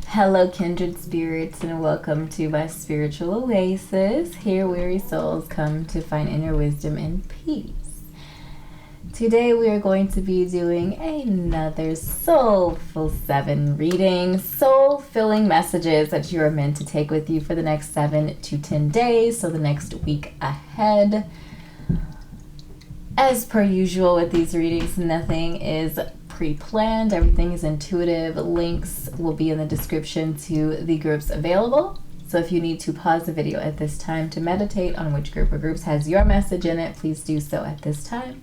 Hello, Kindred Spirits, and welcome to my spiritual oasis. Here, weary souls come to find inner wisdom and peace. Today, we are going to be doing another Soulful 7 reading, soul-filling messages that you are meant to take with you for the next 7 to 10 days, so the next week ahead. As per usual with these readings, nothing is pre-planned, everything is intuitive. Links will be in the description to the groups available. So if you need to pause the video at this time to meditate on which group or groups has your message in it, please do so at this time.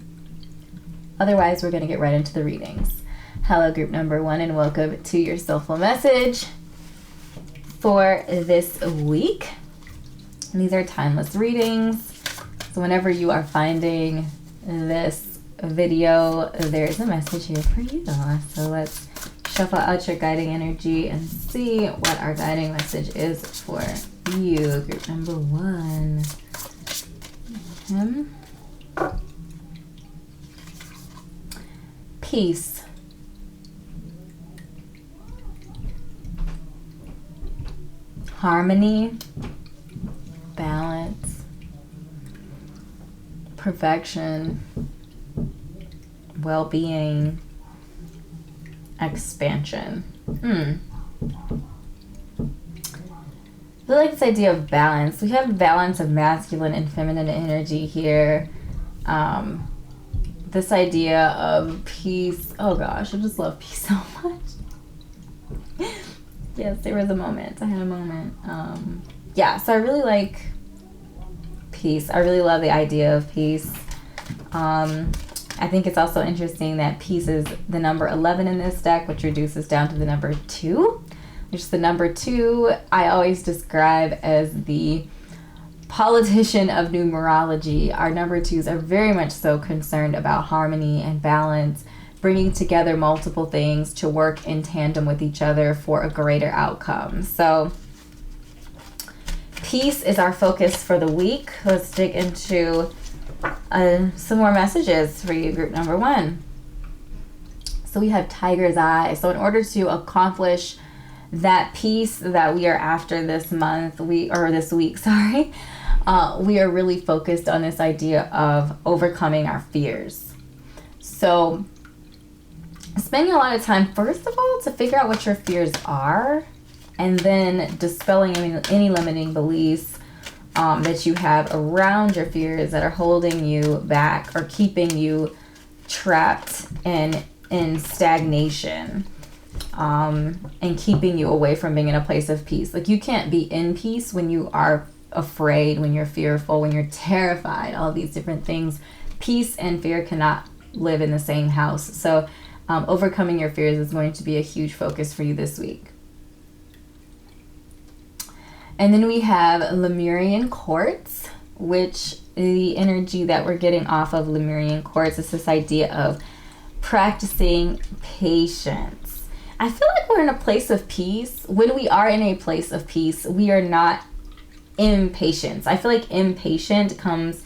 Otherwise, we're going to get right into the readings. Hello, group number 1, and welcome to your soulful message for this week. And these are timeless readings. So whenever you are finding this video, there's a message here for you. So let's shuffle out your guiding energy and see what our guiding message is for you, group number 1. Peace. Harmony. Balance. Perfection. Well-being. Expansion. I feel like this idea of balance. We have balance of masculine and feminine energy here. This idea of peace. Oh gosh, I just love peace so much. Yes, there was a moment. I had a moment. Yeah, so I really like peace. I really love the idea of peace. I think it's also interesting that peace is the number 11 in this deck, which reduces down to the number 2, which is the number 2 I always describe as the politician of numerology. Our number 2s are very much so concerned about harmony and balance, bringing together multiple things to work in tandem with each other for a greater outcome. So peace is our focus for the week. Let's dig into some more messages for you, group number 1. So we have Tiger's Eye. So in order to accomplish that peace that we are after this month, this week, we are really focused on this idea of overcoming our fears. So spending a lot of time, first of all, to figure out what your fears are, and then dispelling any limiting beliefs that you have around your fears that are holding you back or keeping you trapped in stagnation, and keeping you away from being in a place of peace. Like, you can't be in peace when you are afraid, when you're fearful, when you're terrified, all these different things. Peace and fear cannot live in the same house. So overcoming your fears is going to be a huge focus for you this week. And then we have Lemurian Quartz, which the energy that we're getting off of Lemurian Quartz is this idea of practicing patience. I feel like we're in a place of peace. When we are in a place of peace, we are not impatient. I feel like impatient comes,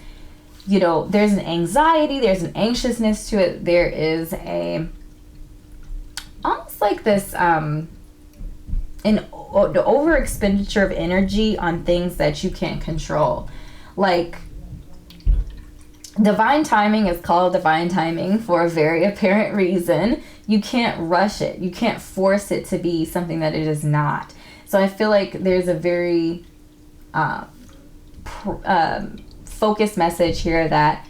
there's an anxiety, there's an anxiousness to it. There is almost like this, the over expenditure of energy on things that you can't control. Like, divine timing is called divine timing for a very apparent reason. You can't rush it. You can't force it to be something that it is not. So I feel like there's a very focused message here that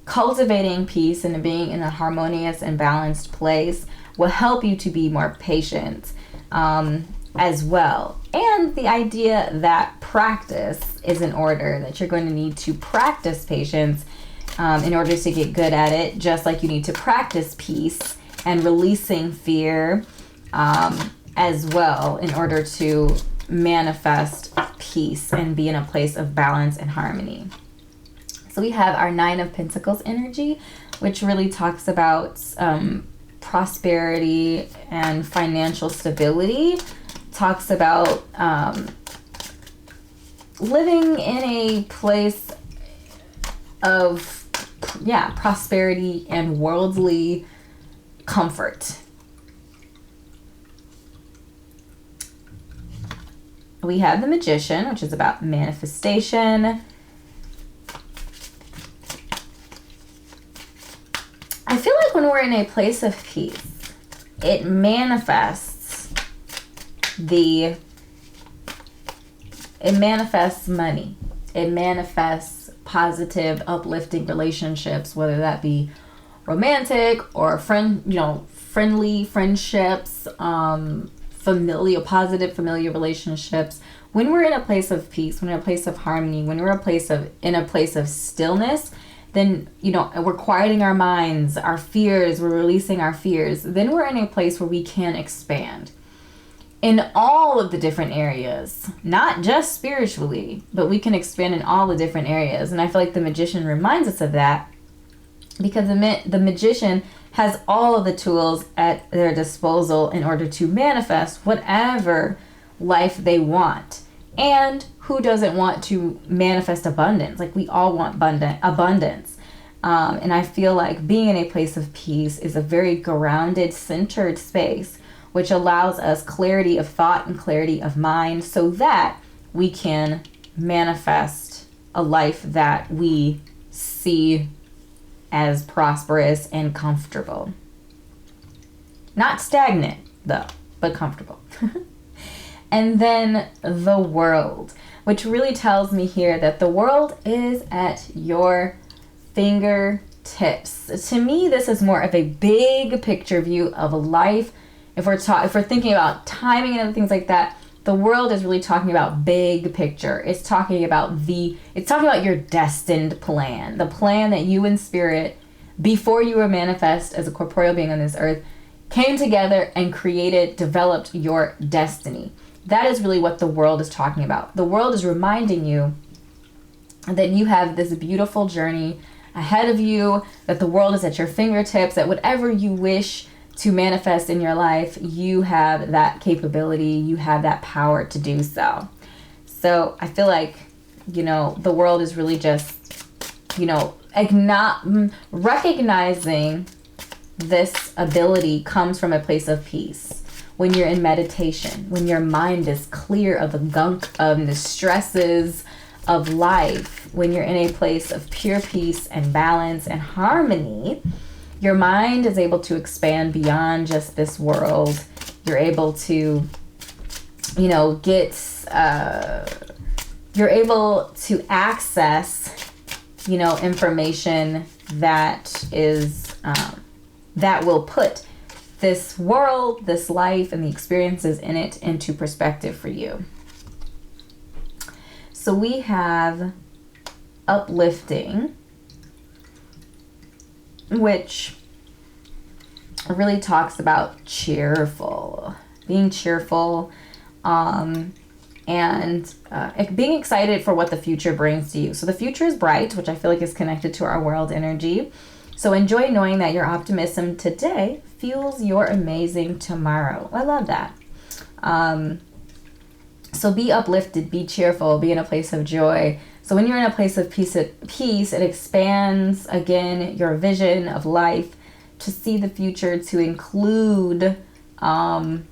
cultivating peace and being in a harmonious and balanced place will help you to be more patient as well. And the idea that practice is in order, that you're going to need to practice patience in order to get good at it, just like you need to practice peace and releasing fear as well in order to manifest peace and be in a place of balance and harmony. So we have our 9 of Pentacles energy, which really talks about prosperity and financial stability. Talks about living in a place of prosperity and worldly comfort. We have the Magician, which is about manifestation. I feel like when we're in a place of peace, it manifests money. It manifests positive, uplifting relationships, whether that be romantic or friendly friendships, positive familiar relationships. When we're in a place of peace, when we're in a place of harmony, when we're in a place of stillness, then, we're quieting our minds, our fears, we're releasing our fears. Then we're in a place where we can expand in all of the different areas, not just spiritually, but we can expand in all the different areas. And I feel like the Magician reminds us of that, because the Magician has all of the tools at their disposal in order to manifest whatever life they want. And who doesn't want to manifest abundance? Like, we all want abundance. And I feel like being in a place of peace is a very grounded, centered space, which allows us clarity of thought and clarity of mind, so that we can manifest a life that we see as prosperous and comfortable. Not stagnant, though, but comfortable. And then the World, which really tells me here that the world is at your fingertips. To me, this is more of a big picture view of life. If we're thinking about timing and other things like that, the world is really talking about big picture. It's talking about your destined plan, the plan that you in spirit, before you were manifest as a corporeal being on this earth, came together and developed your destiny. That is really what the world is talking about. The world is reminding you that you have this beautiful journey ahead of you, that the world is at your fingertips, that whatever you wish to manifest in your life, you have that capability, you have that power to do so. So I feel like, the world is really just, recognizing this ability comes from a place of peace. When you're in meditation, when your mind is clear of the gunk of the stresses of life, when you're in a place of pure peace and balance and harmony, your mind is able to expand beyond just this world. You're able to, you're able to access, information that is, that will put this world, this life, and the experiences in it into perspective for you. So we have uplifting, which really talks about being cheerful, and being excited for what the future brings to you. So the future is bright, which I feel like is connected to our world energy. So enjoy knowing that your optimism today fuels your amazing tomorrow. I love that. So be uplifted, be cheerful, be in a place of joy. So when you're in a place of peace, it expands, again, your vision of life to see the future, to include the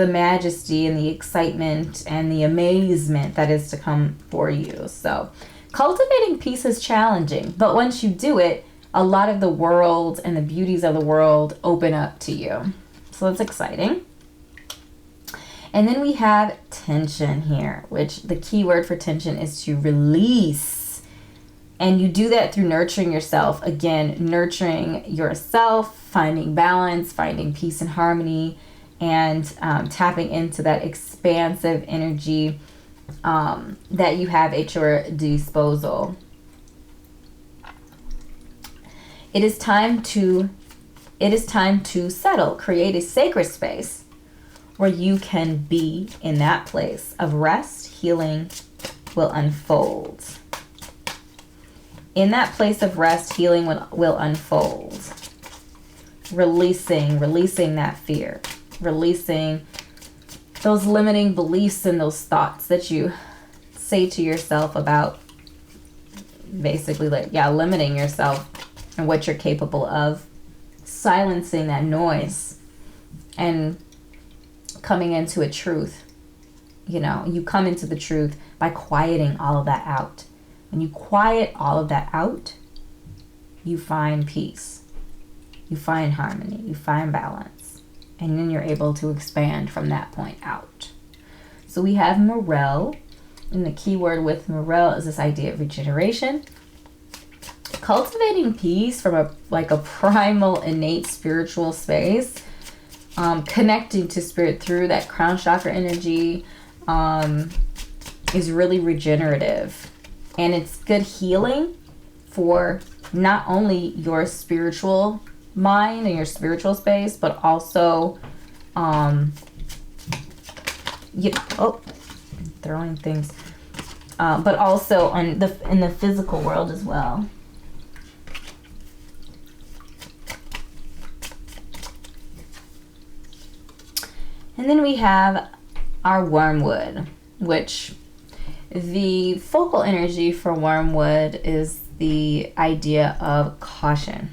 majesty and the excitement and the amazement that is to come for you. So cultivating peace is challenging, but once you do it, a lot of the world and the beauties of the world open up to you. So that's exciting. And then we have tension here, which the key word for tension is to release. And you do that through nurturing yourself. Again, nurturing yourself, finding balance, finding peace and harmony, and tapping into that expansive energy that you have at your disposal. It is time to settle, create a sacred space where you can be in that place of rest. Healing will unfold. In that place of rest, healing will unfold. Releasing that fear. Releasing those limiting beliefs and those thoughts that you say to yourself about basically limiting yourself and what you're capable of, silencing that noise and coming into a truth. You come into the truth by quieting all of that out. When you quiet all of that out, you find peace, you find harmony, you find balance, and then you're able to expand from that point out. So we have morel, and the key word with morel is this idea of regeneration. Cultivating peace from a primal, innate spiritual space, connecting to spirit through that crown chakra energy, is really regenerative, and it's good healing for not only your spiritual mind and your spiritual space, but also throwing things, but also in the physical world as well. And then we have our wormwood, which the focal energy for wormwood is the idea of caution.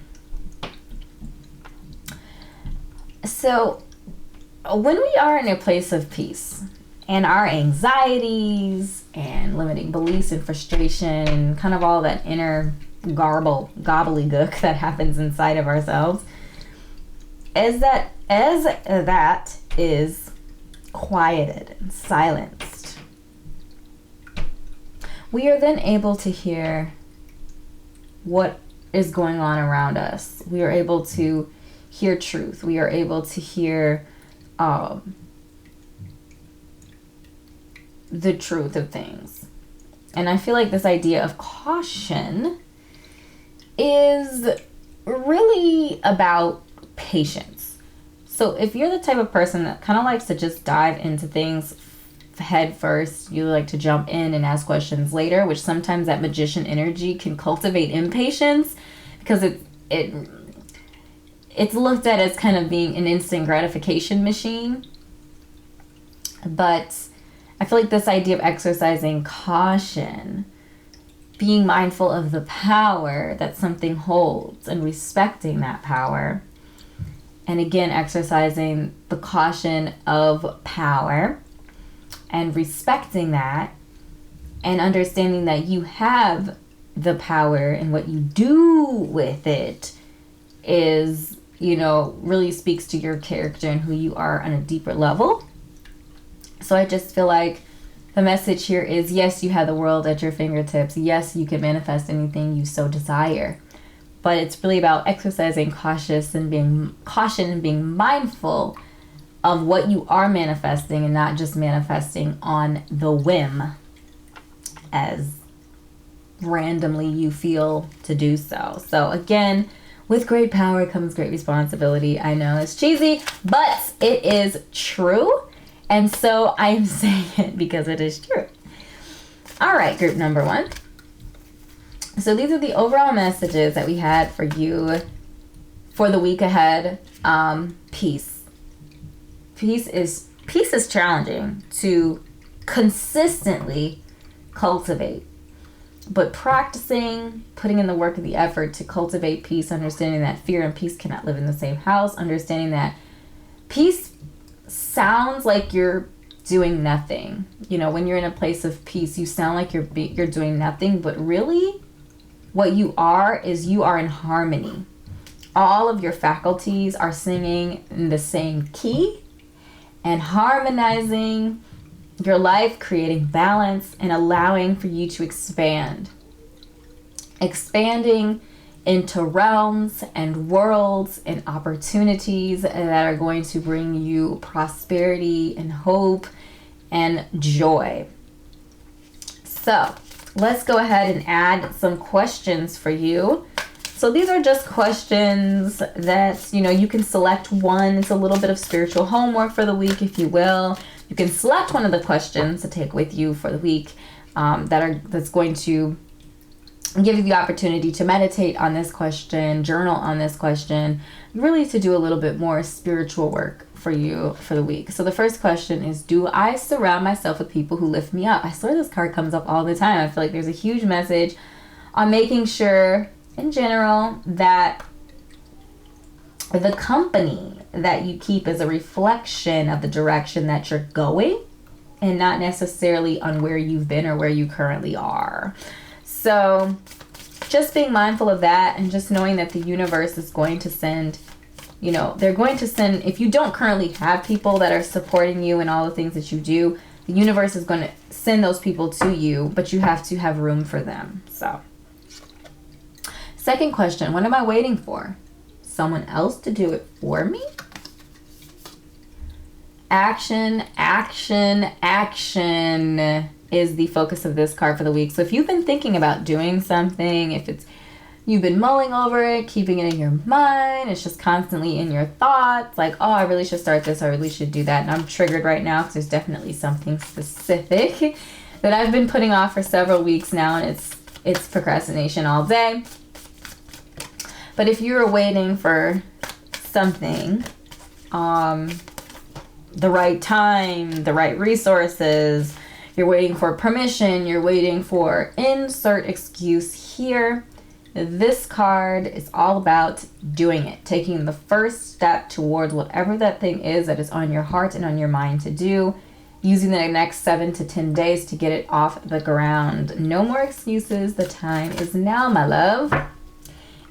So when we are in a place of peace and our anxieties and limiting beliefs and frustration, kind of all that inner gobbledygook that happens inside of ourselves, as that is quieted and silenced, we are then able to hear what is going on around us. We are able to hear truth. We are able to hear the truth of things. And I feel like this idea of caution is really about patience. So if you're the type of person that kind of likes to just dive into things head first, you like to jump in and ask questions later, which sometimes that magician energy can cultivate impatience, because it's looked at as kind of being an instant gratification machine. But I feel like this idea of exercising caution, being mindful of the power that something holds and respecting that power, and again exercising the caution of power and respecting that and understanding that you have the power, and what you do with it is, really speaks to your character and who you are on a deeper level. So I just feel like the message here is, yes, you have the world at your fingertips. Yes, you can manifest anything you so desire. But it's really about exercising caution and being mindful of what you are manifesting, and not just manifesting on the whim as randomly you feel to do so. So again, with great power comes great responsibility. I know it's cheesy, but it is true. And so I am saying it because it is true. All right, group number 1. So these are the overall messages that we had for you for the week ahead. Peace. Peace is challenging to consistently cultivate. But practicing, putting in the work and the effort to cultivate peace, understanding that fear and peace cannot live in the same house, understanding that peace sounds like you're doing nothing. When you're in a place of peace, you sound like you're doing nothing, but really what you are is you are in harmony. All of your faculties are singing in the same key and harmonizing your life, creating balance and allowing for you to expanding into realms and worlds and opportunities that are going to bring you prosperity and hope and joy. So let's go ahead and add some questions for you. So these are just questions that, you can select one. It's a little bit of spiritual homework for the week, if you will. You can select one of the questions to take with you for the week that's going to give you the opportunity to meditate on this question, journal on this question, really to do a little bit more spiritual work for you for the week. So the first question is, do I surround myself with people who lift me up? I swear this card comes up all the time. I feel like there's a huge message on making sure in general that the company that you keep is a reflection of the direction that you're going and not necessarily on where you've been or where you currently are. So just being mindful of that, and just knowing that the universe is going to send, you know, they're going to send, if you don't currently have people that are supporting you in all the things that you do, the universe is going to send those people to you, but you have to have room for them. So, second question, what am I waiting for? Someone else to do it for me? Action, action, action is the focus of this card for the week. So if you've been thinking about doing something, if it's you've been mulling over it, keeping it in your mind, it's just constantly in your thoughts, like, oh, I really should start this, I really should do that, and I'm triggered right now because there's definitely something specific that I've been putting off for several weeks now, and it's procrastination all day. But if you're waiting for something, the right time, the right resources, you're waiting for permission, you're waiting for insert excuse here, this card is all about doing it, taking the first step towards whatever that thing is that is on your heart and on your mind to do, using the next 7 to 10 days to get it off the ground. No more excuses. The time is now, my love.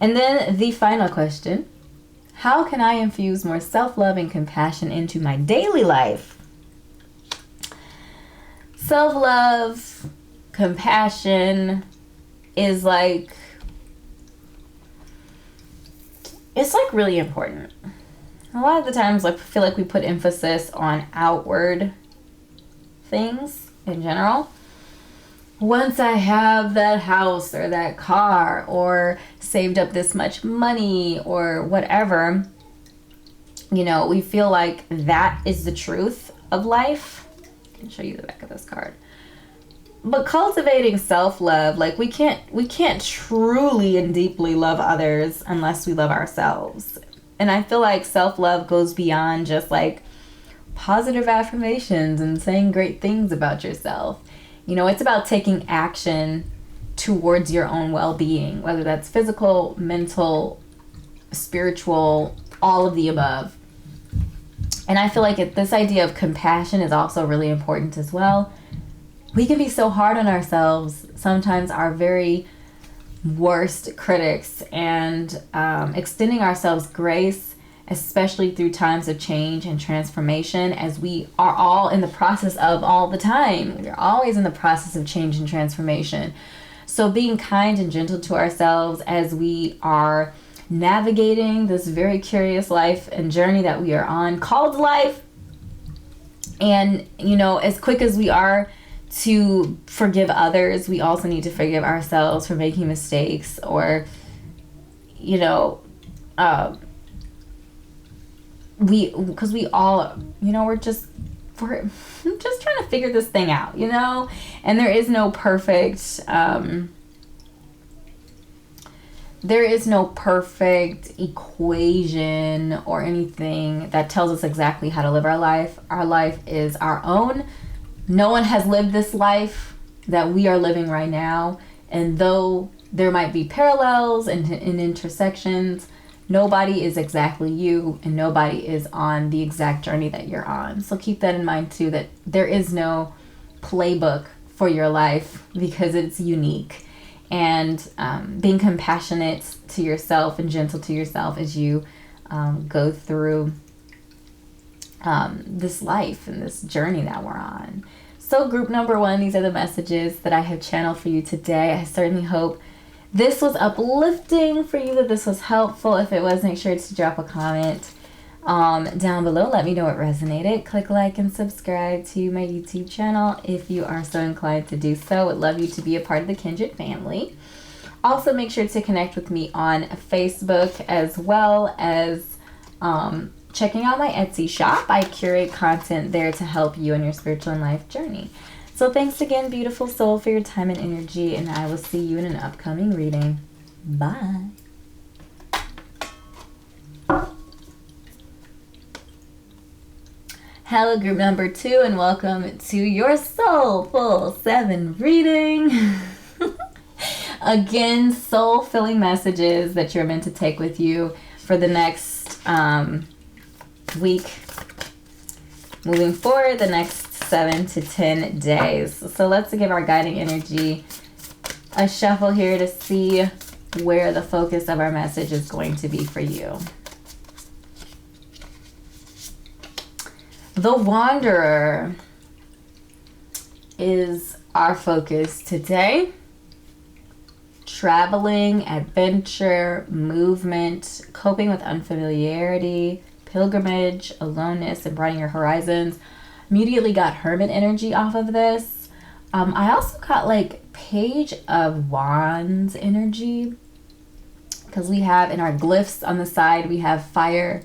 And then the final question, how can I infuse more self-love and compassion into my daily life? Self-love, compassion is like, it's like really important. A lot of the times, like, I feel like we put emphasis on outward things in general. Once I have that house or that car or saved up this much money or whatever, you know, we feel like that is the truth of life. I can show you the back of this card. But cultivating self-love, like we can't truly and deeply love others unless we love ourselves. And I feel like self-love goes beyond just like positive affirmations and saying great things about yourself. You know, it's about taking action towards your own well-being, whether that's physical, mental, spiritual, all of the above. And I feel like this idea of compassion is also really important as well. We can be so hard on ourselves, sometimes our very worst critics, and extending ourselves grace, especially through times of change and transformation, as we are all in the process of all the time. We're always in the process of change and transformation. So being kind and gentle to ourselves as we are navigating this very curious life and journey that we are on, called life. And, you know, as quick as we are to forgive others, we also need to forgive ourselves for making mistakes, or, you know, because we all, you know, we're just trying to figure this thing out, you know, and there is no perfect equation or anything that tells us exactly how to live our life. Our life is our own. No one has lived this life that we are living right now. And though there might be parallels and intersections, nobody is exactly you, and nobody is on the exact journey that you're on. So keep that in mind too, that there is no playbook for your life because it's unique. And being compassionate to yourself and gentle to yourself as you go through this life and this journey that we're on. So group number 1, these are the messages that I have channeled for you today. I certainly hope this was uplifting for you, that this was helpful. If it was, make sure to drop a comment down below. Let me know what resonated. Click like and subscribe to my YouTube channel if you are so inclined to do so. Would love you to be a part of the Kindred family. Also, make sure to connect with me on Facebook, as well as checking out my Etsy shop. I curate content there to help you in your spiritual and life journey. So thanks again, beautiful soul, for your time and energy, and I will see you in an upcoming reading. Bye. Hello, group number 2, and welcome to your Soulful 7 reading. Again, soul-filling messages that you're meant to take with you for the next week. Moving forward, the next 7 to 10 days. So let's give our guiding energy a shuffle here to see where the focus of our message is going to be for you. The Wanderer is our focus today. Traveling, adventure, movement, coping with unfamiliarity, pilgrimage, aloneness, and broadening your horizons. Immediately got Hermit energy off of this. I also got like Page of Wands energy, because we have in our glyphs on the side, we have fire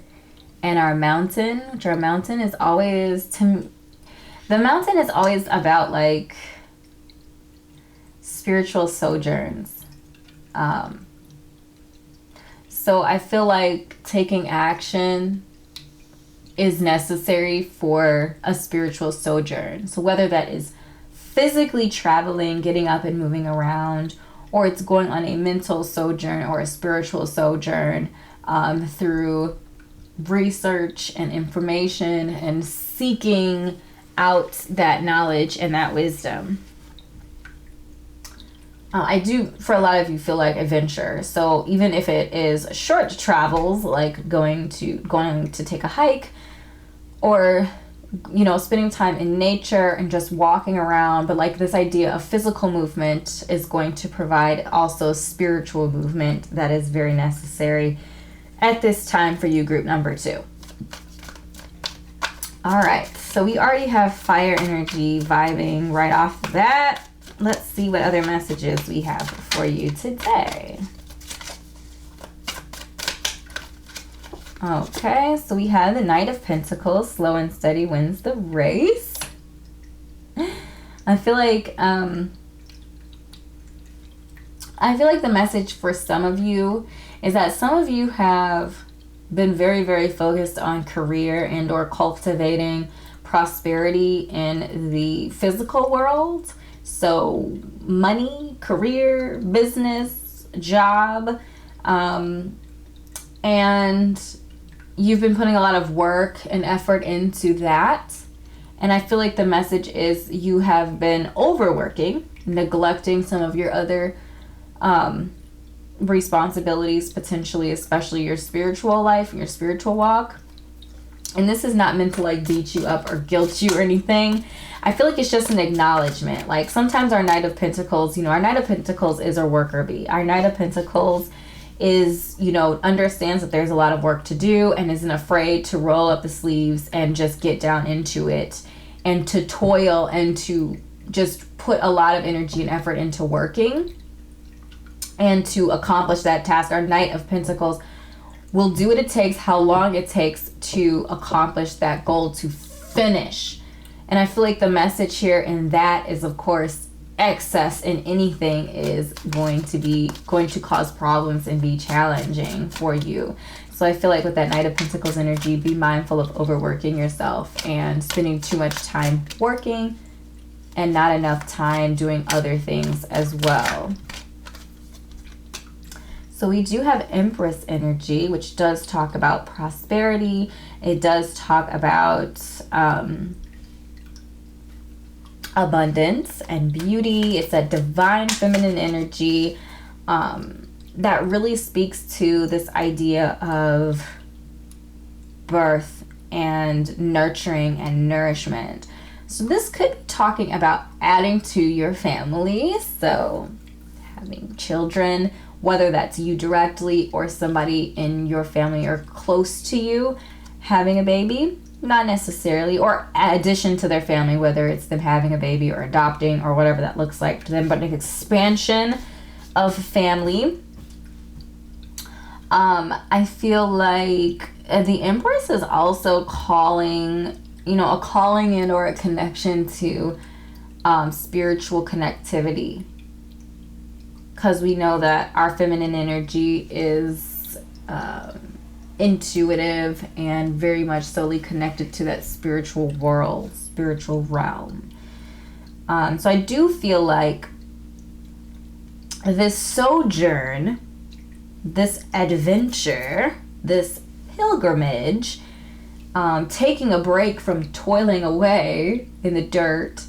and our mountain, which our mountain is always, the mountain is always about like spiritual sojourns. So I feel like taking action is necessary for a spiritual sojourn. So whether that is physically traveling, getting up and moving around, or it's going on a mental sojourn or a spiritual sojourn through research and information and seeking out that knowledge and that wisdom. I do, for a lot of you, feel like adventure. So even if it is short travels, like going to take a hike, or spending time in nature and just walking around, but like this idea of physical movement is going to provide also spiritual movement that is very necessary at this time for you, group number 2. All right, so we already have fire energy vibing right off the bat. Let's see what other messages we have for you today. Okay, so we have the Knight of Pentacles. Slow and steady wins the race. I feel like the message for some of you is that some of you have been very, very focused on career and or cultivating prosperity in the physical world. So money, career, business, job, and you've been putting a lot of work and effort into that. And I feel like the message is you have been overworking, neglecting some of your other responsibilities, potentially, especially your spiritual life and your spiritual walk. And this is not meant to like beat you up or guilt you or anything. I feel like it's just an acknowledgement. Like sometimes our Knight of Pentacles, our Knight of Pentacles is a worker bee. Our Knight of Pentacles is, understands that there's a lot of work to do and isn't afraid to roll up the sleeves and just get down into it and to toil and to just put a lot of energy and effort into working and to accomplish that task. Our Knight of Pentacles will do what it takes, how long it takes to accomplish that goal, to finish. And I feel like the message here in that is, of course, excess in anything is going to cause problems and be challenging for you. So I feel like with that Knight of Pentacles energy, be mindful of overworking yourself and spending too much time working and not enough time doing other things as well. So we do have Empress energy, which does talk about prosperity. It does talk about abundance and beauty. It's a divine feminine energy that really speaks to this idea of birth and nurturing and nourishment. So this could be talking about adding to your family. So having children, whether that's you directly or somebody in your family or close to you having a baby, not necessarily, or addition to their family, whether it's them having a baby or adopting or whatever that looks like to them, but an expansion of family. I feel like the Empress is also calling, a calling in or a connection to spiritual connectivity. Because we know that our feminine energy is intuitive and very much solely connected to that spiritual world, spiritual realm. So I do feel like this sojourn, this adventure, this pilgrimage, taking a break from toiling away in the dirt,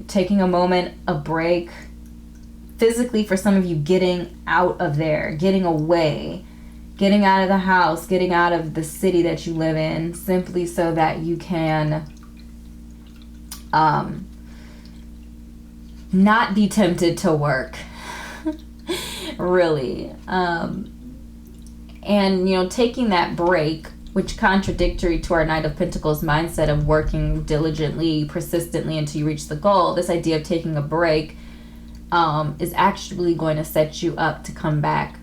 taking a moment, a break, physically for some of you, getting out of there, getting away, getting out of the house, getting out of the city that you live in, simply so that you can not be tempted to work. Really. And, you know, taking that break, which contradictory to our Knight of Pentacles mindset of working diligently, persistently until you reach the goal, this idea of taking a break is actually going to set you up to come back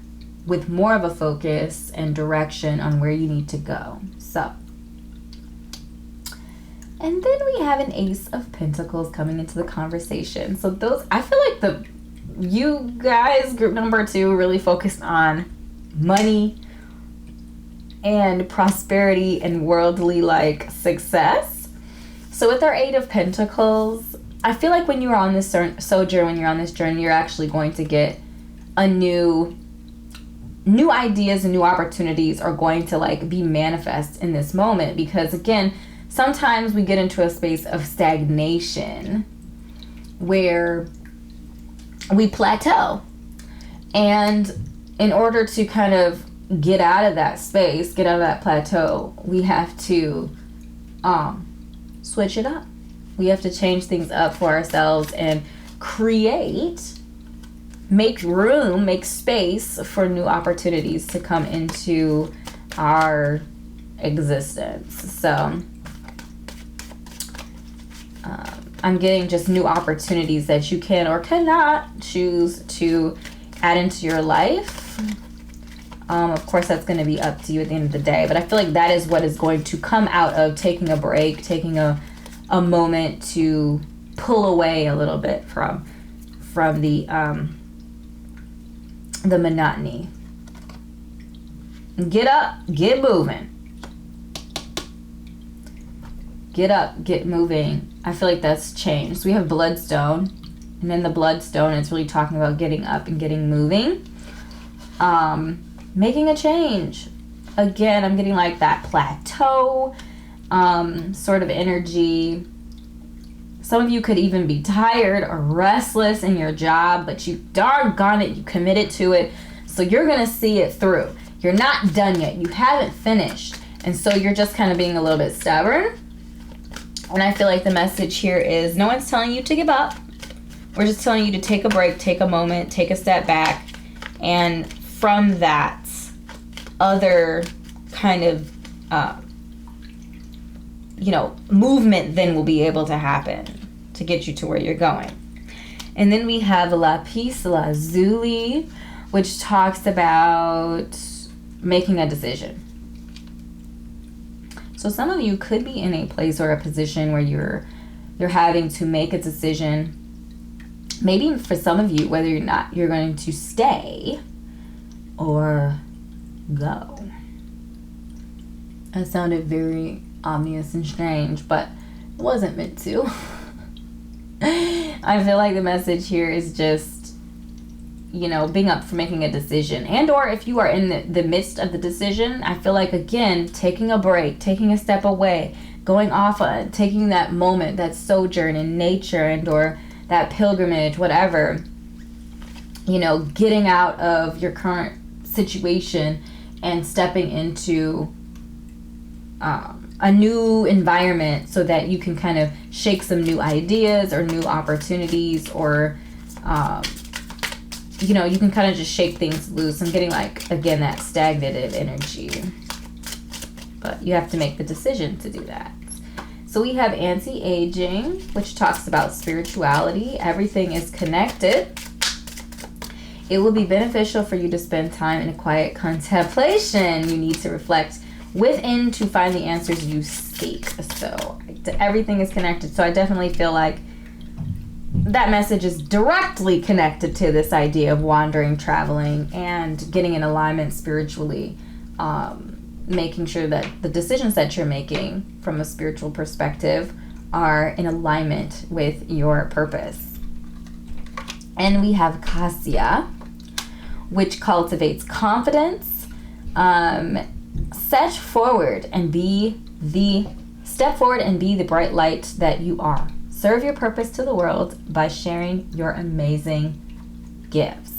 with more of a focus and direction on where you need to go. So, and then we have an Ace of Pentacles coming into the conversation. So those, I feel like you guys, group number 2, really focused on money and prosperity and worldly like success. So with our 8 of Pentacles, I feel like when you're on this sojourn, when you're on this journey, you're actually going to get a new ideas and new opportunities are going to like be manifest in this moment. Because again, sometimes we get into a space of stagnation where we plateau, and in order to kind of get out of that space, get out of that plateau, we have to switch it up. We have to change things up for ourselves and make room, make space for new opportunities to come into our existence. So I'm getting just new opportunities that you can or cannot choose to add into your life. Of course, that's going to be up to you at the end of the day. But I feel like that is what is going to come out of taking a break, taking a moment to pull away a little bit from the monotony. Get up, get moving. Get up, get moving. I feel like that's changed. So we have Bloodstone, and then the Bloodstone is really talking about getting up and getting moving. Making a change. Again, I'm getting like that plateau sort of energy. Some of you could even be tired or restless in your job, but you doggone it, you committed to it. So you're going to see it through. You're not done yet. You haven't finished. And so you're just kind of being a little bit stubborn. And I feel like the message here is no one's telling you to give up. We're just telling you to take a break, take a moment, take a step back. And from that, other kind of, movement then will be able to happen to get you to where you're going. And then we have Lapis Lazuli, which talks about making a decision. So some of you could be in a place or a position where you're having to make a decision. Maybe for some of you, whether or not you're going to stay or go. That sounded very ominous and strange, but it wasn't meant to. I feel like the message here is just, being up for making a decision. And or if you are in the midst of the decision, I feel like, again, taking a break, taking a step away, going off on, taking that moment, that sojourn in nature and or that pilgrimage, whatever, getting out of your current situation and stepping into a new environment so that you can kind of shake some new ideas or new opportunities or you can kind of just shake things loose. I'm getting like, again, that stagnated energy, but you have to make the decision to do that. So we have anti-aging, which talks about spirituality. Everything is connected. It will be beneficial for you to spend time in a quiet contemplation. You need to reflect within to find the answers you seek. So everything is connected. So I definitely feel like that message is directly connected to this idea of wandering, traveling, and getting in alignment spiritually. Making sure that the decisions that you're making from a spiritual perspective are in alignment with your purpose. And we have Cassia, which cultivates confidence. Step forward and be the bright light that you are. Serve your purpose to the world by sharing your amazing gifts.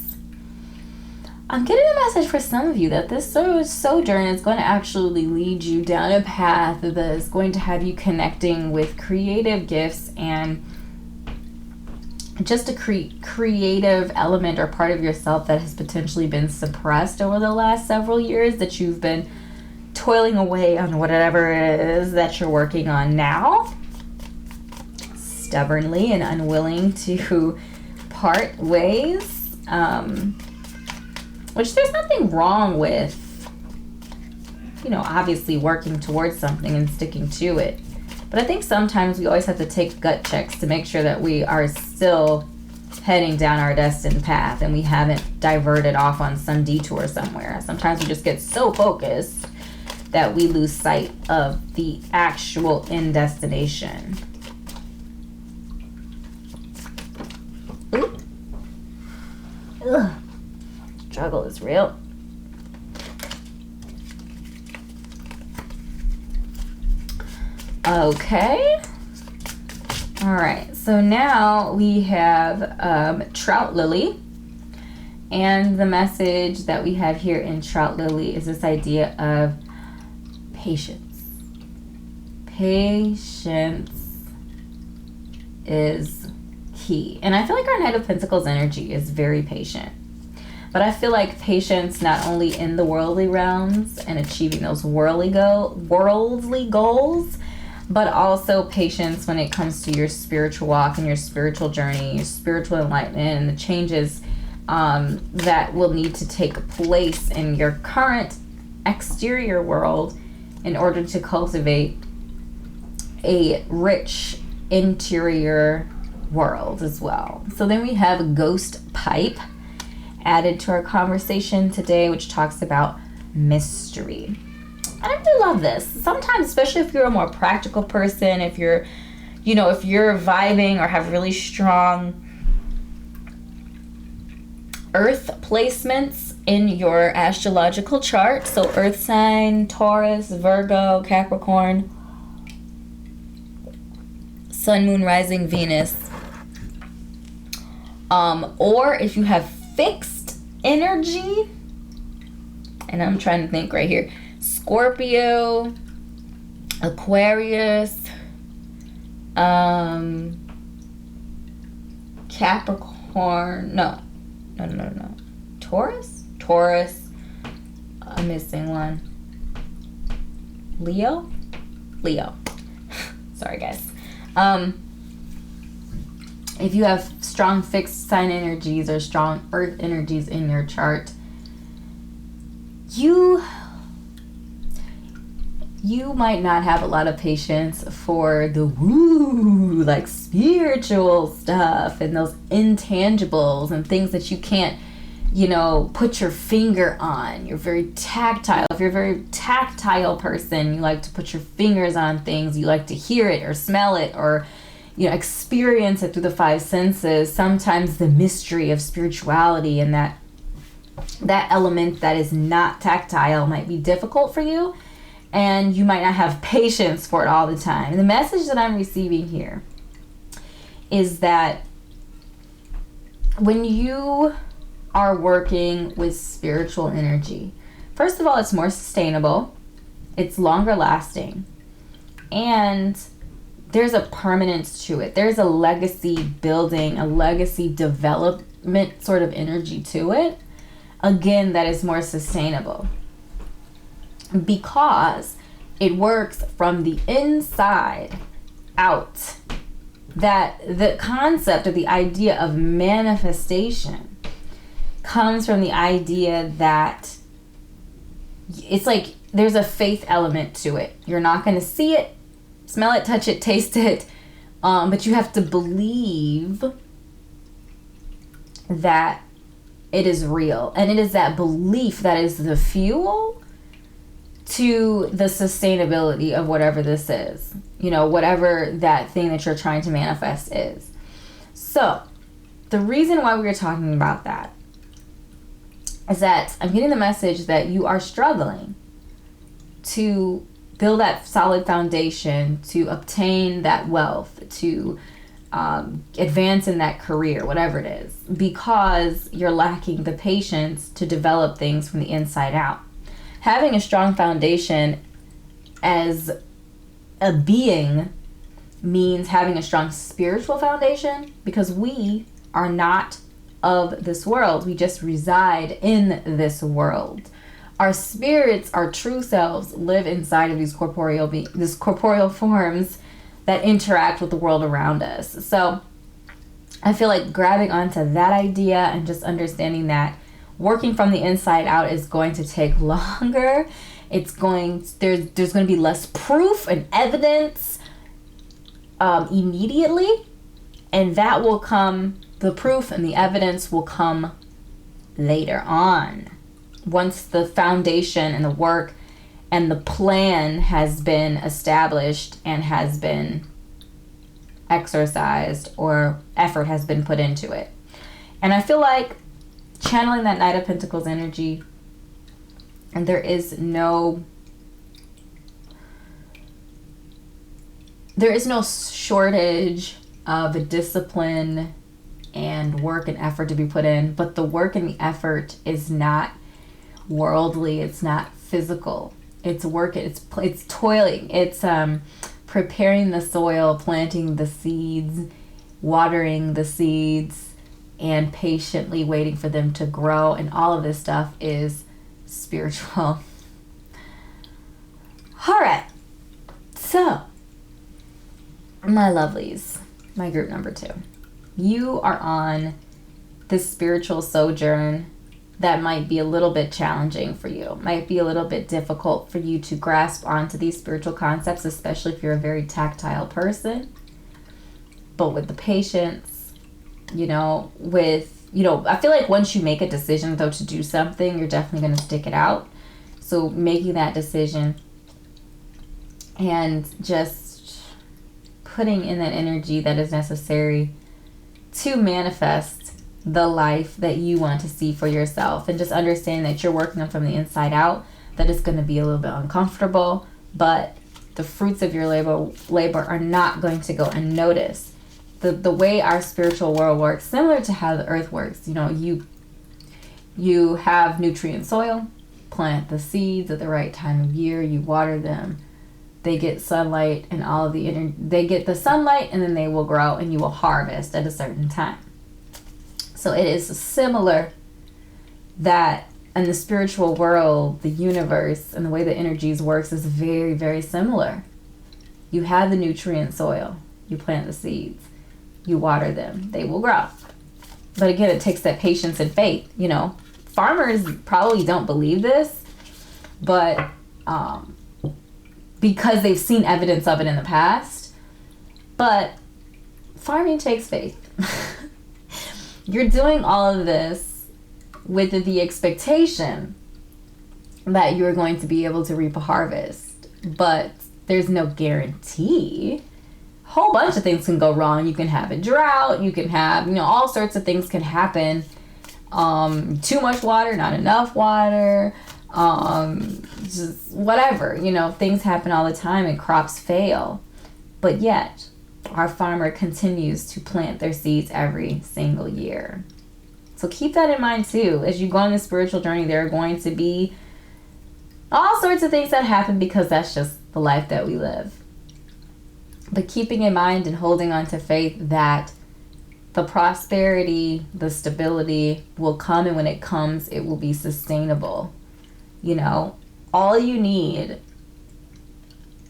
I'm getting a message for some of you that this sojourn is going to actually lead you down a path that is going to have you connecting with creative gifts and just a creative element or part of yourself that has potentially been suppressed over the last several years, that you've been toiling away on whatever it is that you're working on now, stubbornly and unwilling to part ways. Which there's nothing wrong with, obviously working towards something and sticking to it. But I think sometimes we always have to take gut checks to make sure that we are still heading down our destined path and we haven't diverted off on some detour somewhere. Sometimes we just get so focused that we lose sight of the actual end destination. Ooh. Ugh. Struggle is real. Okay. All right. So now we have Trout Lily. And the message that we have here in Trout Lily is this idea of patience. Patience is key. And I feel like our Knight of Pentacles energy is very patient. But I feel like patience not only in the worldly realms and achieving those worldly goals, but also patience when it comes to your spiritual walk and your spiritual journey, your spiritual enlightenment, and the changes that will need to take place in your current exterior world in order to cultivate a rich interior world as well. So then we have a Ghost Pipe added to our conversation today, which talks about mystery. And I really love this. Sometimes, especially if you're a more practical person, if you're vibing or have really strong earth placements in your astrological chart, so earth sign, Taurus, Virgo, Capricorn, Sun, Moon, Rising, Venus, or if you have fixed energy, and I'm trying to think right here, Scorpio, Aquarius, Capricorn, no, Taurus, I'm missing one, Leo, sorry guys. If you have strong fixed sign energies or strong earth energies in your chart, you might not have a lot of patience for the like spiritual stuff and those intangibles and things that you can't, put your finger on. You're very tactile. If you're a very tactile person, you like to put your fingers on things. You like to hear it or smell it or experience it through the five senses. Sometimes the mystery of spirituality and that element that is not tactile might be difficult for you, and you might not have patience for it all the time. And the message that I'm receiving here is that when you are working with spiritual energy, first of all, it's more sustainable, it's longer lasting, and there's a permanence to it. There's a legacy building, a legacy development sort of energy to it. Again, that is more sustainable because it works from the inside out. That the concept or the idea of manifestation comes from the idea that it's like there's a faith element to it. You're not going to see it, smell it, touch it, taste it, but you have to believe that it is real. And it is that belief that is the fuel to the sustainability of whatever this is. Whatever that thing that you're trying to manifest is. So, the reason why we were talking about that is that I'm getting the message that you are struggling to build that solid foundation, to obtain that wealth, to advance in that career, whatever it is, because you're lacking the patience to develop things from the inside out. Having a strong foundation as a being means having a strong spiritual foundation, because we are not of this world. We just reside in this world. Our spirits, our true selves, live inside of these corporeal forms that interact with the world around us. So I feel like grabbing onto that idea and just understanding that working from the inside out is going to take longer. There's going to be less proof and evidence immediately, and that will come. The proof and the evidence will come later on, once the foundation and the work and the plan has been established and has been exercised, or effort has been put into it. And I feel like channeling that Knight of Pentacles energy, and there is no shortage of discipline and work and effort to be put in, but the work and the effort is not worldly, it's not physical. It's work, it's toiling, it's preparing the soil, planting the seeds, watering the seeds, and patiently waiting for them to grow. And all of this stuff is spiritual. All right, so my lovelies, my group number 2, you are on this spiritual sojourn that might be a little bit challenging for you, might be a little bit difficult for you to grasp onto these spiritual concepts, especially if you're a very tactile person. But with the patience, I feel like once you make a decision though to do something, you're definitely going to stick it out. So making that decision and just putting in that energy that is necessary to manifest the life that you want to see for yourself, and just understand that you're working on from the inside out, that it's going to be a little bit uncomfortable, but the fruits of your labor are not going to go unnoticed. The way our spiritual world works, similar to how the earth works, you have nutrient soil, plant the seeds at the right time of year, you water them, they get sunlight and all of the they get the sunlight, and then they will grow and you will harvest at a certain time. So it is similar that in the spiritual world, the universe and the way the energies works is very, very similar. You have the nutrient soil, you plant the seeds, you water them, they will grow. But again, it takes that patience and faith. Farmers probably don't believe this, but because they've seen evidence of it in the past. But farming takes faith. You're doing all of this with the expectation that you're going to be able to reap a harvest, but there's no guarantee. A whole bunch of things can go wrong. You can have a drought, you can have, all sorts of things can happen. Too much water, not enough water, just whatever, things happen all the time and crops fail. But yet, our farmer continues to plant their seeds every single year. So keep that in mind too. As you go on this spiritual journey, there are going to be all sorts of things that happen, because that's just the life that we live. But keeping in mind and holding on to faith that the prosperity, the stability will come, and when it comes, it will be sustainable. All you need,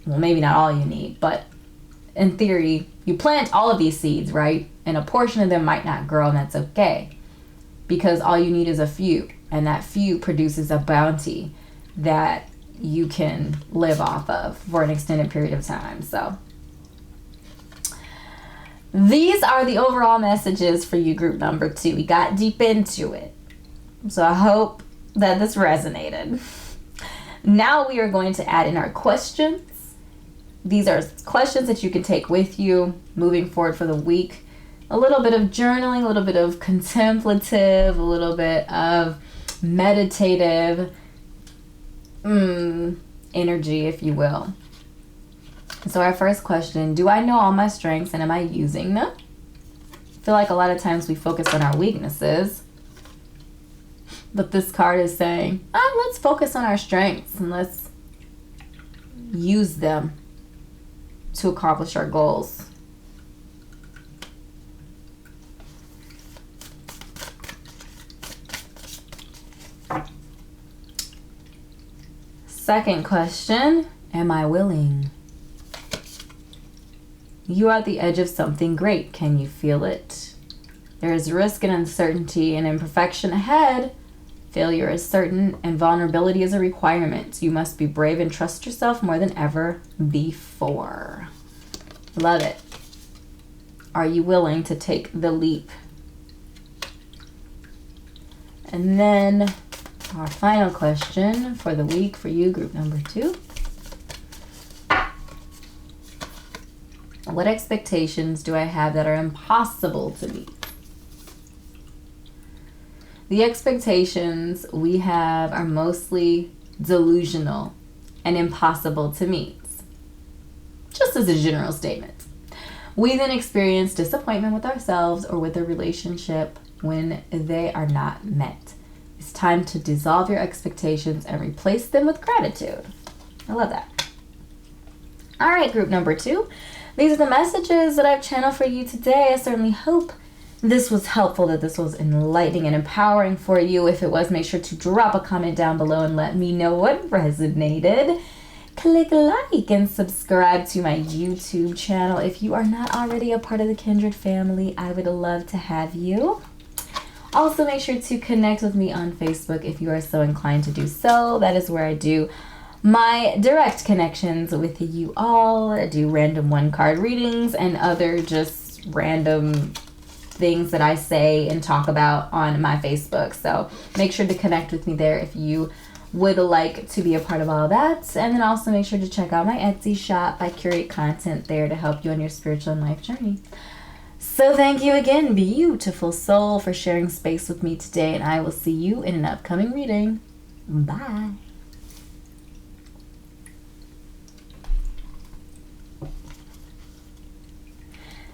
well, maybe not all you need, but in theory, you plant all of these seeds, right? And a portion of them might not grow, and that's okay. Because all you need is a few, and that few produces a bounty that you can live off of for an extended period of time. So these are the overall messages for you, group number 2. We got deep into it. So I hope that this resonated. Now we are going to add in our questions. These are questions that you can take with you moving forward for the week. A little bit of journaling, a little bit of contemplative, a little bit of meditative energy, if you will. So our first question, do I know all my strengths and am I using them? I feel like a lot of times we focus on our weaknesses, but this card is saying, let's focus on our strengths and let's use them to accomplish our goals. Second question, am I willing? You are at the edge of something great. Can you feel it? There is risk and uncertainty and imperfection ahead. Failure is certain and vulnerability is a requirement. You must be brave and trust yourself more than ever before. Love it. Are you willing to take the leap? And then our final question for the week for you, group number 2. What expectations do I have that are impossible to meet? The expectations we have are mostly delusional and impossible to meet. Just as a general statement. We then experience disappointment with ourselves or with a relationship when they are not met. It's time to dissolve your expectations and replace them with gratitude. I love that. All right, group number 2. These are the messages that I've channeled for you today. I certainly hope this was helpful, that this was enlightening and empowering for you. If it was, make sure to drop a comment down below and let me know what resonated. Click like and subscribe to my YouTube channel. If you are not already a part of the Kindred family, I would love to have you. Also, make sure to connect with me on Facebook if you are so inclined to do so. That is where I do my direct connections with you all. I do random one-card readings and other just random things that I say and talk about on my Facebook. So make sure to connect with me there if you would like to be a part of all that. And then also make sure to check out my Etsy shop. I curate content there to help you on your spiritual and life journey. So thank you again, beautiful soul, for sharing space with me today, and I will see you in an upcoming reading. Bye.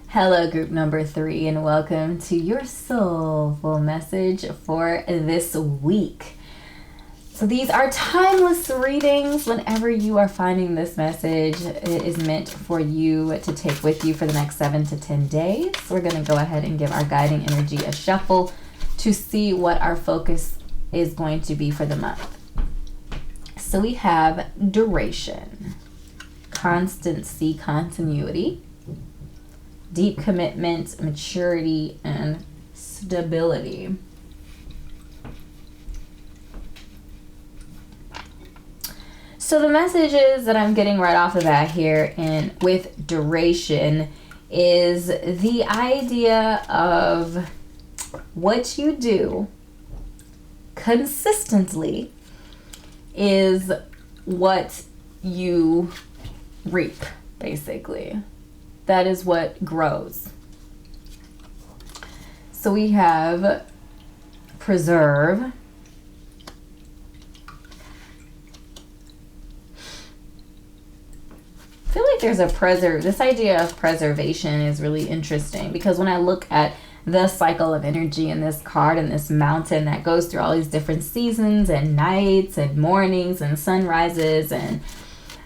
Hello, group number 3, and welcome to your soulful message for this week. So these are timeless readings. Whenever you are finding this message, it is meant for you to take with you for the next 7 to 10 days. We're going to go ahead and give our guiding energy a shuffle to see what our focus is going to be for the month. So we have duration, constancy, continuity, deep commitment, maturity, and stability. So the messages that I'm getting right off the bat here with duration is the idea of what you do consistently is what you reap, basically. That is what grows. So we have preserve, I feel like there's a this idea of preservation is really interesting, because when I look at the cycle of energy in this card and this mountain that goes through all these different seasons and nights and mornings and sunrises and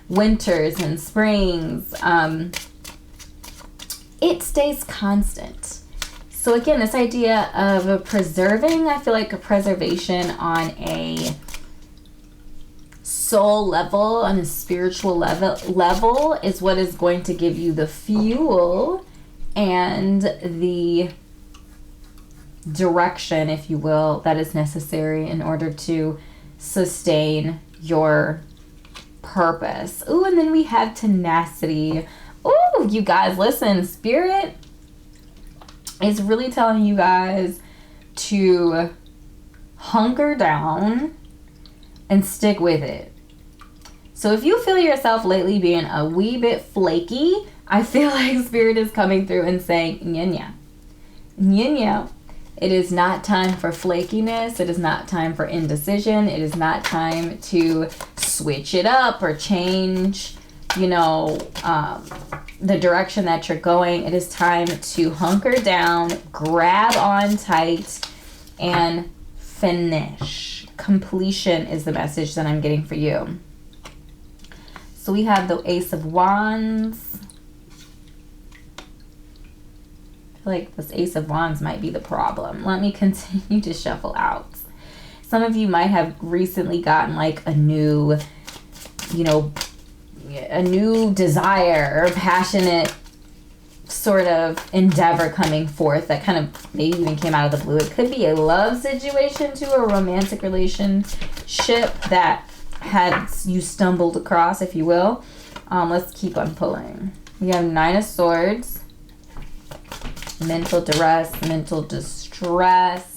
winters and springs, it stays constant. So again, this idea of preserving, I feel like a preservation on a soul level, on a spiritual level is what is going to give you the fuel and the direction, if you will, that is necessary in order to sustain your purpose. Ooh, and then we have tenacity. Ooh, you guys, listen, Spirit is really telling you guys to hunker down and stick with it. So if you feel yourself lately being a wee bit flaky, I feel like Spirit is coming through and saying, nya-nya. Nya-nya. It is not time for flakiness. It is not time for indecision. It is not time to switch it up or change, you know, the direction that you're going. It is time to hunker down, grab on tight, and finish. Completion is the message that I'm getting for you. So we have the Ace of Wands. I feel like this Ace of Wands might be the problem. Let me continue to shuffle out. Some of you might have recently gotten like a new, you know, a new desire or passionate sort of endeavor coming forth that kind of maybe even came out of the blue. It could be a love situation to a romantic relationship that had you stumbled across, if you will. Let's keep on pulling. We have Nine of Swords. Mental duress, mental distress.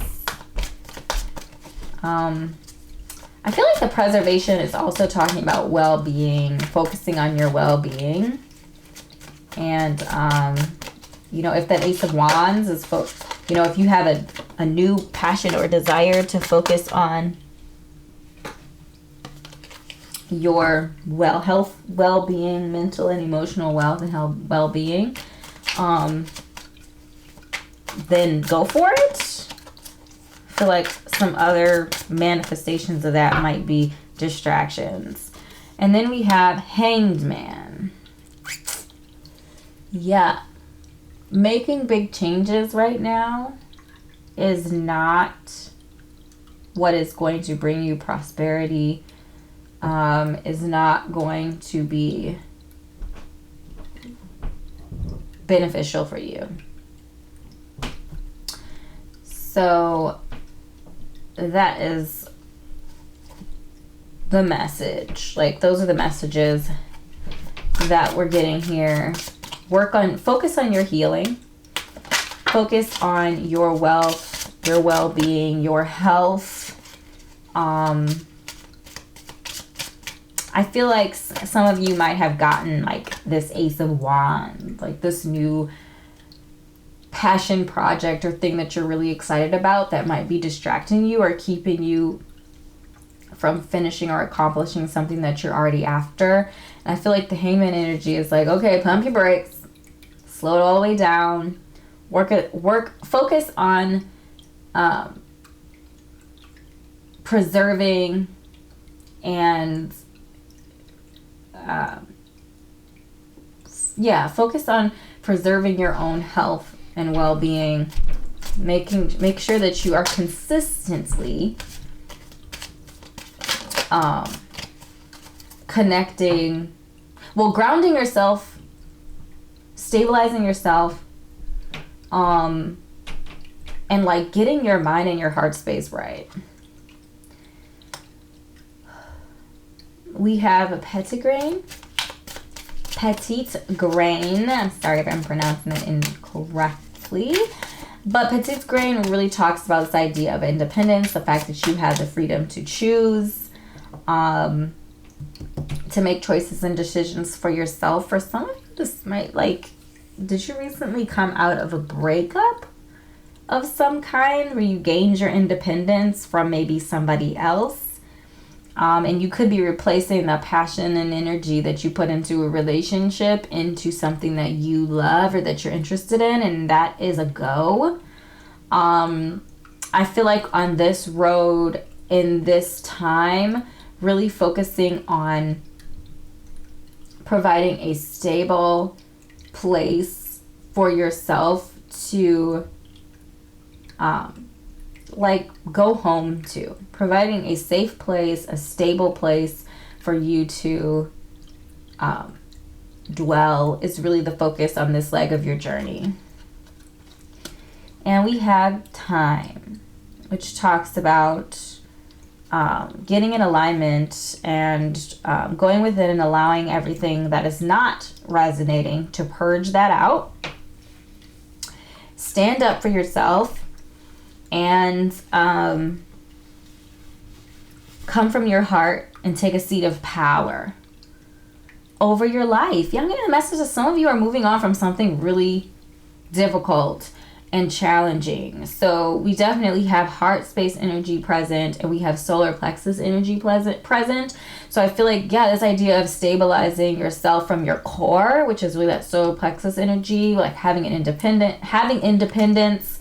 I feel like the preservation is also talking about well-being, focusing on your well-being. And, you know, if that Ace of Wands is, you know, if you have a new passion or desire to focus on your health, well-being, mental and emotional wealth and well-being, then go for it. I feel like some other manifestations of that might be distractions. And then we have Hanged Man. Yeah. Making big changes right now is not what is going to bring you prosperity, is not going to be beneficial for you. So that is the message. Like, those are the messages that we're getting here. Focus on your healing. Focus on your wealth, your well-being, your health. I feel like some of you might have gotten like this Ace of Wands, like this new passion project or thing that you're really excited about that might be distracting you or keeping you from finishing or accomplishing something that you're already after. And I feel like the Hangman energy is like, okay, pump your brakes, slow it all the way down, focus on preserving and focus on preserving your own health and well-being. Make sure that you are consistently grounding yourself, stabilizing yourself, and like getting your mind and your heart space right. We have a petite grain. I'm sorry if I'm pronouncing it incorrectly. But petite grain really talks about this idea of independence, the fact that you have the freedom to choose, to make choices and decisions for yourself. For some of you, this might did you recently come out of a breakup of some kind where you gained your independence from maybe somebody else? And you could be replacing the passion and energy that you put into a relationship into something that you love or that you're interested in, and that is a go. I feel like on this road, in this time, really focusing on providing a stable place for yourself to go home to, providing a safe place, a stable place for you to dwell is really the focus on this leg of your journey. And we have Time, which talks about getting in alignment and going within and allowing everything that is not resonating to purge that out. Stand up for yourself and come from your heart and take a seat of power over your life. Yeah, I'm getting a message that some of you are moving on from something really difficult. and challenging. So we definitely have heart space energy present, and we have solar plexus energy present. So I feel like, yeah, this idea of stabilizing yourself from your core, which is really that solar plexus energy, like having independence,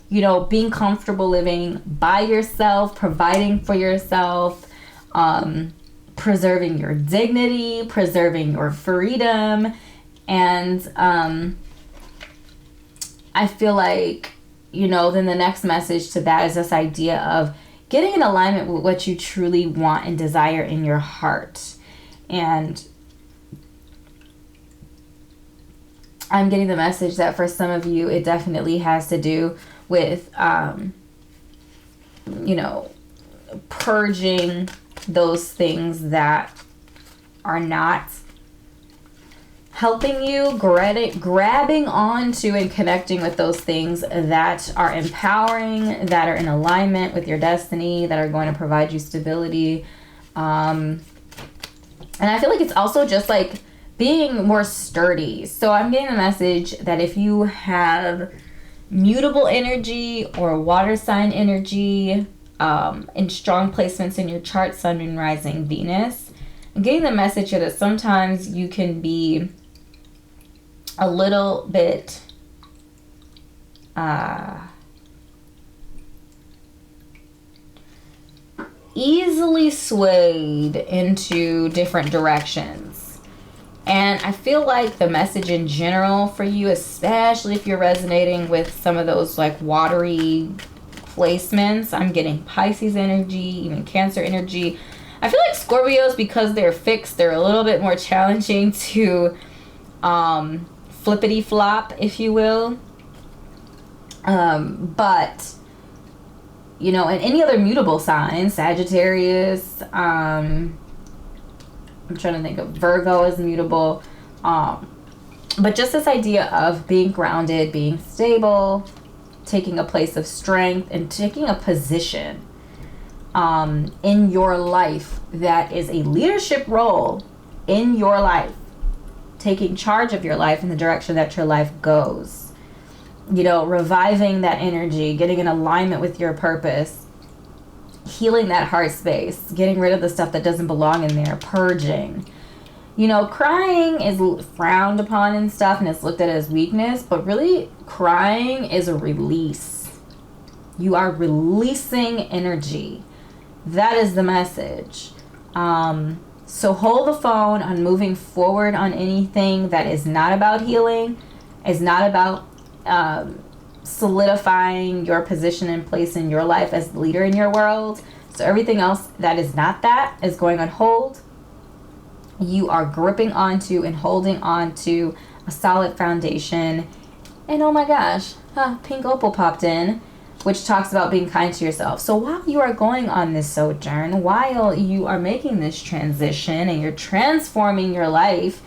you know, being comfortable living by yourself, providing for yourself, preserving your dignity, preserving your freedom. And I feel like, you know, then the next message to that is this idea of getting in alignment with what you truly want and desire in your heart. And I'm getting the message that for some of you, it definitely has to do with, you know, purging those things that are not helping you, grabbing onto and connecting with those things that are empowering, that are in alignment with your destiny, that are going to provide you stability. And I feel like it's also just like being more sturdy. So I'm getting the message that if you have mutable energy or water sign energy in strong placements in your chart, Sun, Moon, Rising, Venus, I'm getting the message here that sometimes you can be a little bit easily swayed into different directions. And I feel like the message in general for you, especially if you're resonating with some of those like watery placements, I'm getting Pisces energy, even Cancer energy. I feel like Scorpios, because they're fixed, they're a little bit more challenging to flippity flop, if you will. But you know, and any other mutable signs, Sagittarius, I'm trying to think of Virgo is mutable. But just this idea of being grounded, being stable, taking a place of strength, and taking a position in your life that is a leadership role in your life, taking charge of your life in the direction that your life goes. You know, reviving that energy, getting in alignment with your purpose, healing that heart space, getting rid of the stuff that doesn't belong in there, purging. You know, crying is frowned upon and stuff, and it's looked at as weakness, but really crying is a release. You are releasing energy. That is the message. So hold the phone on moving forward on anything that is not about healing, is not about solidifying your position and place in your life as the leader in your world. So everything else that is not that is going on hold. You are gripping onto and holding on to a solid foundation. And oh my gosh, Pink Opal popped in, which talks about being kind to yourself. So while you are going on this sojourn, while you are making this transition and you're transforming your life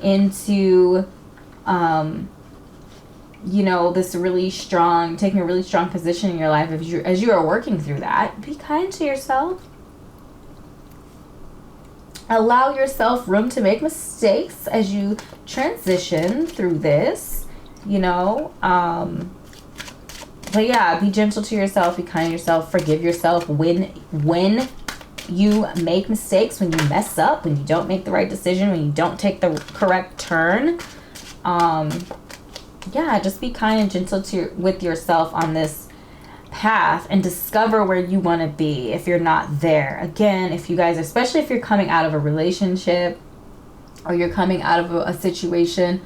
into you know, this really strong, taking a really strong position in your life, as you are working through that, be kind to yourself. Allow yourself room to make mistakes as you transition through this, you know. But yeah, be gentle to yourself, be kind to yourself, forgive yourself when you make mistakes, when you mess up, when you don't make the right decision, when you don't take the correct turn. Yeah, just be kind and gentle with yourself on this path and discover where you want to be if you're not there. Again, if you guys, especially if you're coming out of a relationship or you're coming out of a situation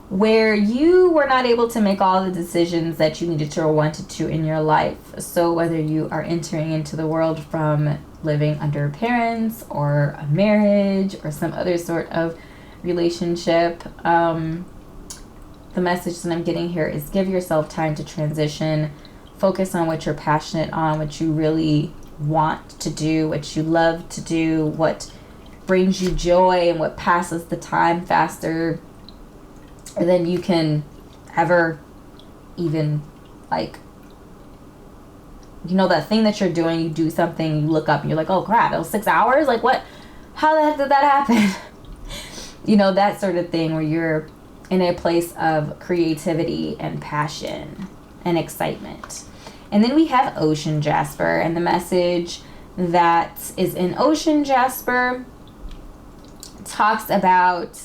where you were not able to make all the decisions that you needed to or wanted to in your life. So whether you are entering into the world from living under parents or a marriage or some other sort of relationship, the message that I'm getting here is give yourself time to transition. Focus on what you're passionate on, what you really want to do, what you love to do, what brings you joy, and what passes the time faster than you can ever even, like, you know, that thing that you're doing, you do something, you look up and you're like, oh crap, it was 6 hours? Like, what? How the heck did that happen? You know, that sort of thing where you're in a place of creativity and passion and excitement. And then we have Ocean Jasper, and the message that is in Ocean Jasper talks about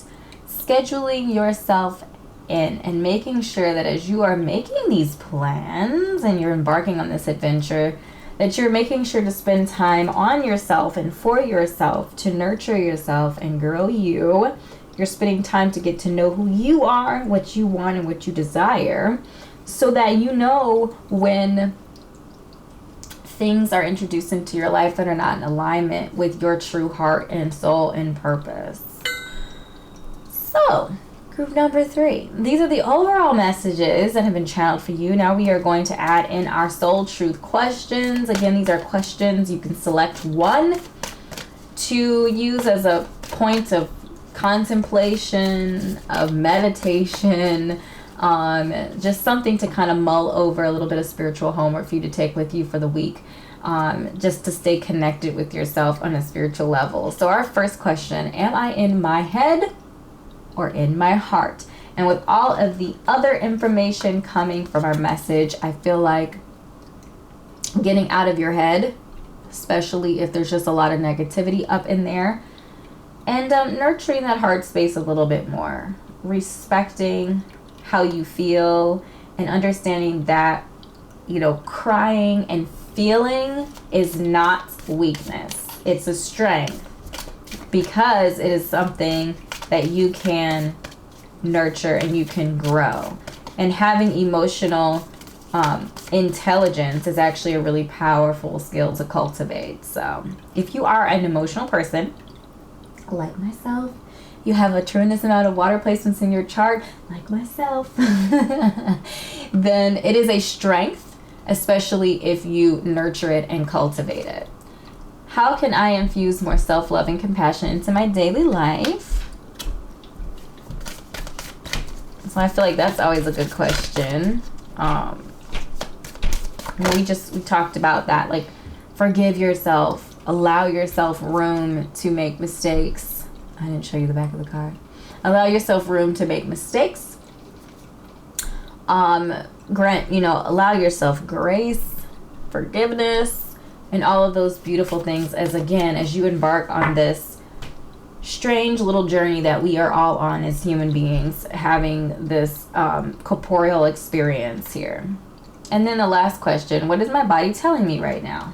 scheduling yourself in and making sure that as you are making these plans and you're embarking on this adventure, that you're making sure to spend time on yourself and for yourself to nurture yourself and grow you. You're spending time to get to know who you are, what you want, and what you desire, so that you know when things are introduced into your life that are not in alignment with your true heart and soul and purpose. So, group number 3. These are the overall messages that have been channeled for you. Now we are going to add in our soul truth questions. Again, these are questions. You can select one to use as a point of contemplation, of meditation, just something to kind of mull over, a little bit of spiritual homework for you to take with you for the week, just to stay connected with yourself on a spiritual level. So our first question, am I in my head or in my heart? And with all of the other information coming from our message, I feel like getting out of your head, especially if there's just a lot of negativity up in there, and nurturing that heart space a little bit more, respecting how you feel and understanding that, you know, crying and feeling is not weakness. It's a strength, because it is something that you can nurture and you can grow. And having emotional intelligence is actually a really powerful skill to cultivate. So if you are an emotional person, like myself, you have a tremendous amount of water placements in your chart, like myself, then it is a strength, especially if you nurture it and cultivate it. How can I infuse more self-love and compassion into my daily life? So I feel like that's always a good question. We talked about that, like, forgive yourself, allow yourself room to make mistakes. I didn't show you the back of the card. Allow yourself room to make mistakes. Allow yourself grace, forgiveness, and all of those beautiful things as you embark on this strange little journey that we are all on as human beings, having this corporeal experience here. And then the last question, what is my body telling me right now?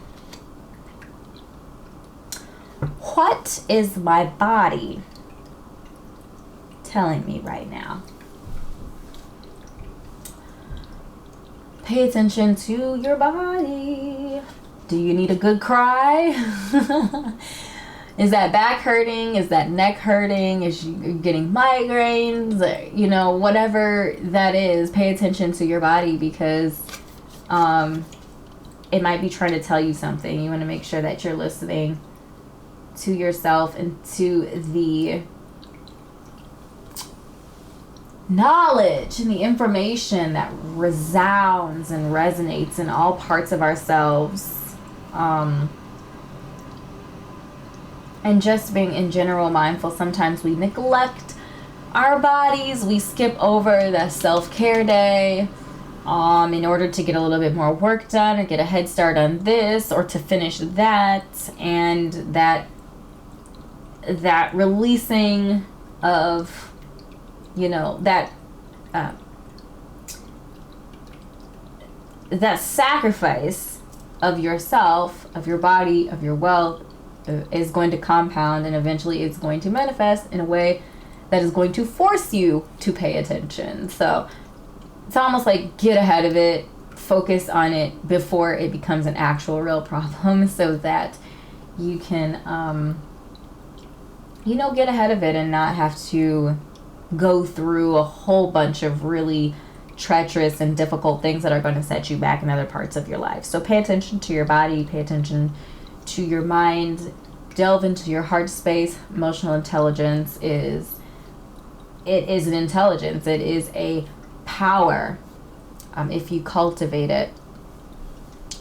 What is my body telling me right now? Pay attention to your body. Do you need a good cry? Is that back hurting? Is that neck hurting? Is you getting migraines? Whatever that is, pay attention to your body, because it might be trying to tell you something. You want to make sure that you're listening to yourself and to the knowledge and the information that resounds and resonates in all parts of ourselves. And just being in general mindful. Sometimes we neglect our bodies. We skip over the self-care day in order to get a little bit more work done or get a head start on this or to finish that. And that releasing of, that sacrifice of yourself, of your body, of your wealth, is going to compound, and eventually it's going to manifest in a way that is going to force you to pay attention. So it's almost like get ahead of it, focus on it before it becomes an actual real problem, so that you can get ahead of it and not have to go through a whole bunch of really treacherous and difficult things that are going to set you back in other parts of your life. So pay attention to your body, pay attention to your mind, delve into your heart space. Emotional intelligence is an intelligence. It is a power if you cultivate it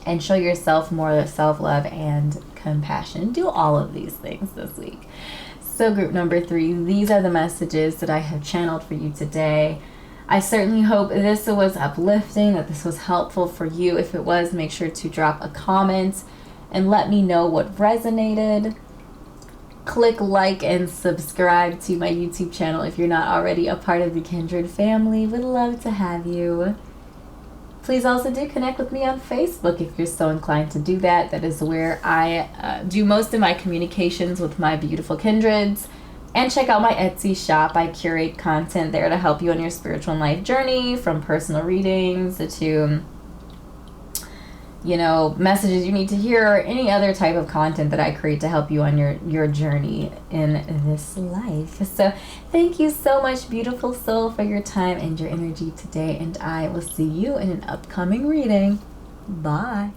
and show yourself more self-love and compassion. Do all of these things this week. So group number 3, these are the messages that I have channeled for you today. I certainly hope this was uplifting, that this was helpful for you. If it was, make sure to drop a comment and let me know what resonated. Click like and subscribe to my YouTube channel if you're not already a part of the Kindred family. Would love to have you. Please also do connect with me on Facebook if you're so inclined to do that. That is where I do most of my communications with my beautiful kindreds. And check out my Etsy shop. I curate content there to help you on your spiritual life journey, from personal readings to, you know, messages you need to hear, or any other type of content that I create to help you on your journey in this life. So thank you so much, beautiful soul, for your time and your energy today, and I will see you in an upcoming reading. Bye.